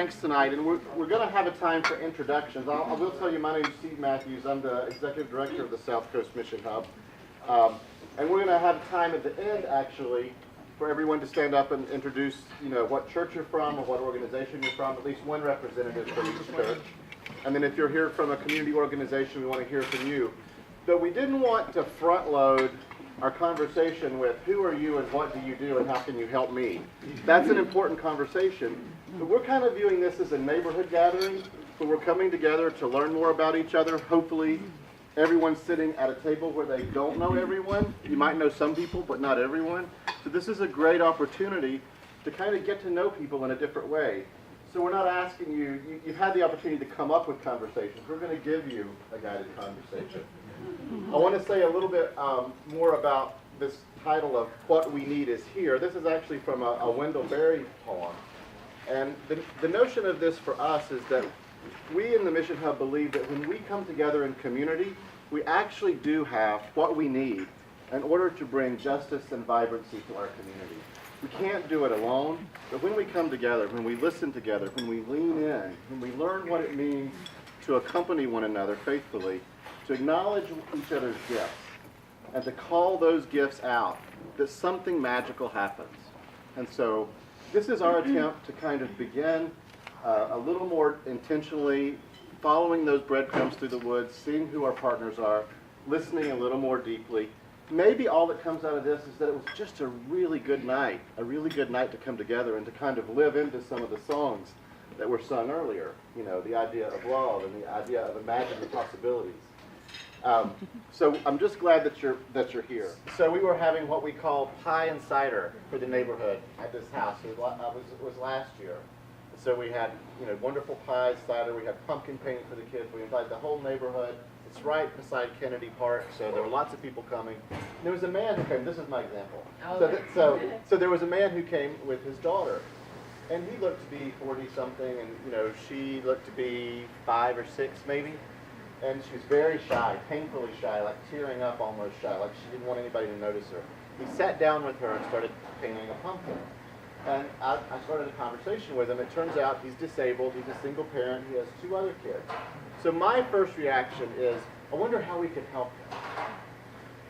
thanks tonight, and we're going to have a time for introductions. I will tell you, my name is Steve Matthews. I'm the Executive Director of the South Coast Mission Hub. And we're going to have a time at the end, actually, for everyone to stand up and introduce, what church you're from or what organization you're from, at least one representative from each church. And then if you're here from a community organization, we want to hear from you. But we didn't want to front load our conversation with who are you and what do you do and how can you help me. That's an important conversation. But we're kind of viewing this as a neighborhood gathering where we're coming together to learn more about each other. Hopefully everyone's sitting at a table where they don't know everyone. You might know some people, but not everyone. So this is a great opportunity to kind of get to know people in a different way. So we're not asking you've had the opportunity to come up with conversations. We're going to give you a guided conversation. I want to say a little bit more about this title of What We Need Is Here. This is actually from a Wendell Berry poem. And the notion of this for us is that we in the Mission Hub believe that when we come together in community, we actually do have what we need in order to bring justice and vibrancy to our community. We can't do it alone, but when we come together, when we listen together, when we lean in, when we learn what it means to accompany one another faithfully, to acknowledge each other's gifts, and to call those gifts out, that something magical happens. And so this is our attempt to kind of begin a little more intentionally, following those breadcrumbs through the woods, seeing who our partners are, listening a little more deeply. Maybe all that comes out of this is that it was just a really good night to come together and to kind of live into some of the songs that were sung earlier. The idea of love and the idea of imagining the possibilities. So I'm just glad that you're here. So we were having what we call pie and cider for the neighborhood at this house. It was last year. So we had wonderful pie, cider. We had pumpkin painting for the kids. We invited the whole neighborhood. It's right beside Kennedy Park, so there were lots of people coming. And there was a man who came. This is my example. So there was a man who came with his daughter, and he looked to be 40-something, and she looked to be 5 or 6 maybe. And she was very shy, painfully shy, like tearing up almost shy, like she didn't want anybody to notice her. He sat down with her and started painting a pumpkin. And I started a conversation with him. It turns out he's disabled, he's a single parent, he has 2 other kids. So my first reaction is, I wonder how we could help him.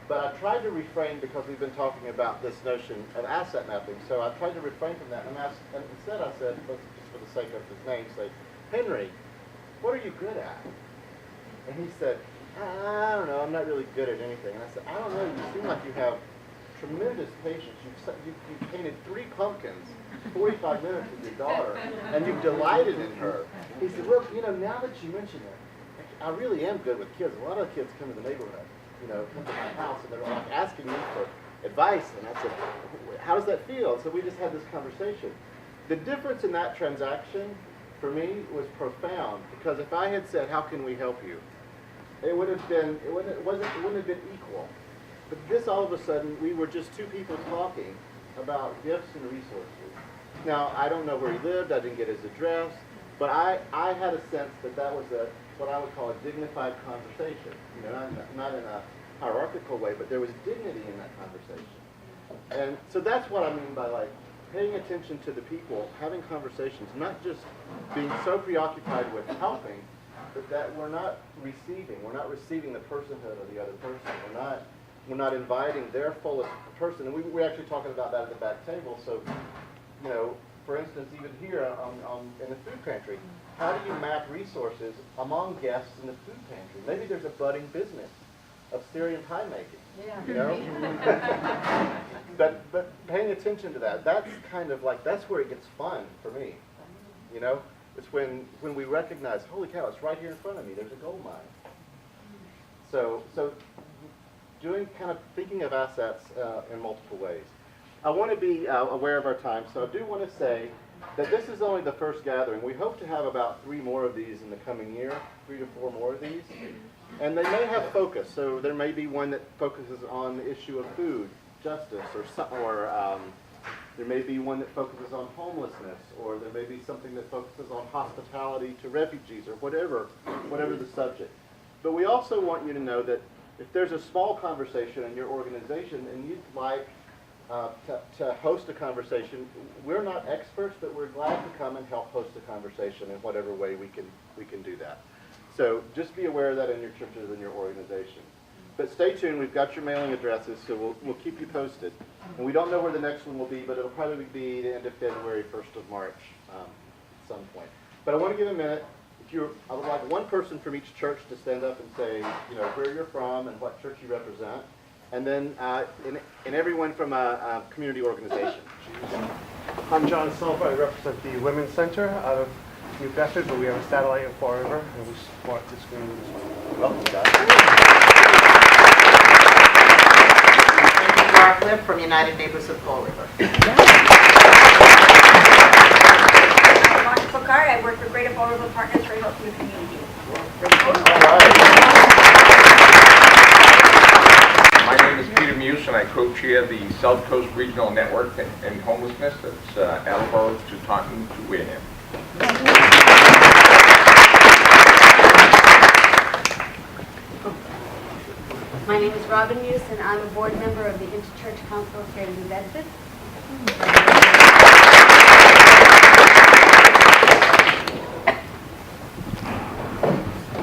But I tried to refrain because we've been talking about this notion of asset mapping. So I tried to refrain from that. And instead I said, just for the sake of his name, say, Henry, what are you good at? And he said, I don't know, I'm not really good at anything. And I said, I don't know, you seem like you have tremendous patience. You've painted 3 pumpkins, 45 minutes with your daughter, and you've delighted in her. He said, well, now that you mention it, I really am good with kids. A lot of kids come to the neighborhood, come to my house, and they're like asking me for advice. And I said, how does that feel? So we just had this conversation. The difference in that transaction, for me, was profound, because if I had said, how can we help you? It wouldn't have been equal. But this, all of a sudden, we were just 2 people talking about gifts and resources. Now, I don't know where he lived. I didn't get his address. But I had a sense that was what I would call a dignified conversation. Not in a hierarchical way, but there was dignity in that conversation. And so that's what I mean by paying attention to the people, having conversations, not just being so preoccupied with helping, but that we're not receiving the personhood of the other person. We're not inviting their fullest person. And we're actually talking about that at the back table. So, for instance, even here in the food pantry, how do you map resources among guests in the food pantry? Maybe there's a budding business of Syrian pie making. Yeah. But paying attention to that, that's kind of that's where it gets fun for me. It's when we recognize, holy cow, it's right here in front of me. There's a gold mine. So thinking of assets in multiple ways. I want to be aware of our time, so I do want to say that this is only the first gathering. We hope to have about 3 more of these in the coming year, 3 to 4 more of these. And they may have focus, so there may be one that focuses on the issue of food, justice, or there may be one that focuses on homelessness, or there may be something that focuses on hospitality to refugees, or whatever the subject. But we also want you to know that if there's a small conversation in your organization and you'd like to host a conversation. We're not experts, but we're glad to come and help host a conversation in whatever way we can do that. So just be aware of that in your churches and your organizations. But stay tuned. We've got your mailing addresses, so we'll keep you posted. And we don't know where the next one will be, but it'll probably be the end of February, 1st of March, at some point. But I want to give a minute. I would like one person from each church to stand up and say, where you're from and what church you represent. And then and everyone from a community organization. I'm John Silva. I represent the Women's Center out of New Bedford, but we have a satellite in Fall River, and we support this community as well. Welcome, guys. I'm Garf-Lipp from United Neighbors of Fall River. I'm Picard. I work for Greater Fall River Partners for Helping the Community. My name is Peter Muise, and I co-chair the South Coast Regional Network in Homelessness. That's Attleboro to Taunton to Wareham. My name is Robin Muise, and I'm a board member of the Interchurch Council of Greater New Bedford.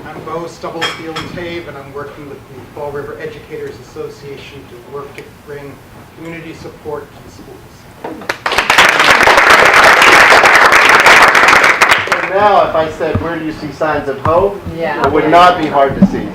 I'm Bo Stubblefield-Tave, and I'm working with the Fall River Educators Association to work to bring community support to the schools. And now, if I said, where do you see signs of hope? Yeah. It would not be hard to see.